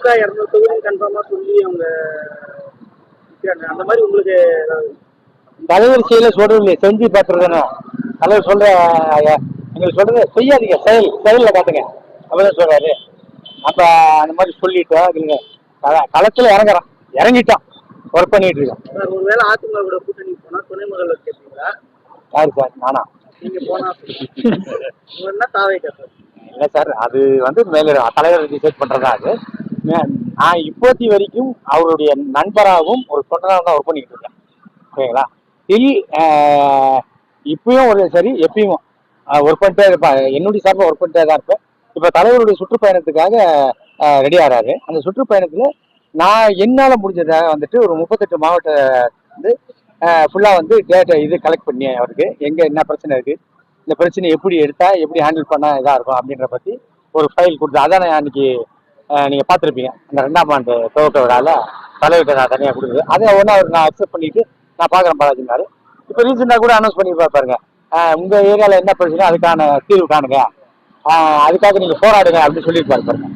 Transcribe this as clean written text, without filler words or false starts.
திமுக 200 தொகுதி கன்ஃபார்மா சொல்லி அவங்க அந்த மாதிரி உங்களுக்கு தலைவர் செயல சொல்றது செஞ்சு பார்த்துருதானே தலைவர் சொல்ற எங்களுக்கு சொல்றது செய்யாதீங்க, செயல்ல காட்டுங்க அப்படிதான் சொல்றாரு. அப்ப அந்த மாதிரி சொல்லிட்டோம். இல்லைங்க களத்துல இறங்கிட்டோம், ஒர்க் பண்ணிட்டு இருக்கோம். ஒருவேளை அதிமுக கூட கூட்டணி போனா துணை முதல்வர் கேட்பீங்களா? யாரு சார்? நானா? நீங்க போனா என்ன தாவை சார்? இல்லை சார், அது வந்து மேல தலைவர் டிசைட் பண்றதா. அது நான் இப்போத்தி வரைக்கும் அவருடைய நண்பராகவும் ஒரு தொண்டராகவும் தான் ஒர்க் பண்ணிட்டு இருக்கேன். ஓகேங்களா? இப்பயும் ஒரு சரி, எப்பயும் ஒர்க் பண்ணிட்டே இருப்பேன். என்னுடைய சார்பாக ஒர்க் பண்ணிட்டே தான் இருப்பேன். இப்போ தலைவருடைய சுற்றுப்பயணத்துக்காக ரெடி ஆகிறாரு. அந்த சுற்றுப்பயணத்தில் நான் என்னால் முடிஞ்சதாக வந்துட்டு ஒரு 38 மாவட்ட வந்து ஃபுல்லாக வந்து டேட்டா இது கலெக்ட் பண்ணி அவருக்கு எங்கே என்ன பிரச்சனை இருக்குது, இந்த பிரச்சனை எப்படி எடுத்தால் எப்படி ஹேண்டில் பண்ணால் இதாக இருக்கும் அப்படின்ற பற்றி ஒரு ஃபைல் கொடுத்து, அதான் நான் அன்றைக்கி நீங்கள் பார்த்துருப்பீங்க. அந்த 2ஆம் ஆண்டு துவக்க விழாவில் தலைவர்கிட்ட நான் தனியாக கொடுக்குது. அதை ஒன்று அவர் நான் அக்செப்ட் பண்ணிவிட்டு நான் பார்க்குறேன் பாலாஜினாரு. இப்போ ரீசெண்டாக கூட அனௌன்ஸ் பண்ணி பாருங்க, உங்கள் ஏரியாவில் என்ன பிரச்சனை அதுக்கான தீர்வு காணுங்க, அதுக்காக நீங்கள் போராடுங்க அப்படின்னு சொல்லியிருப்பாரு பாருங்க.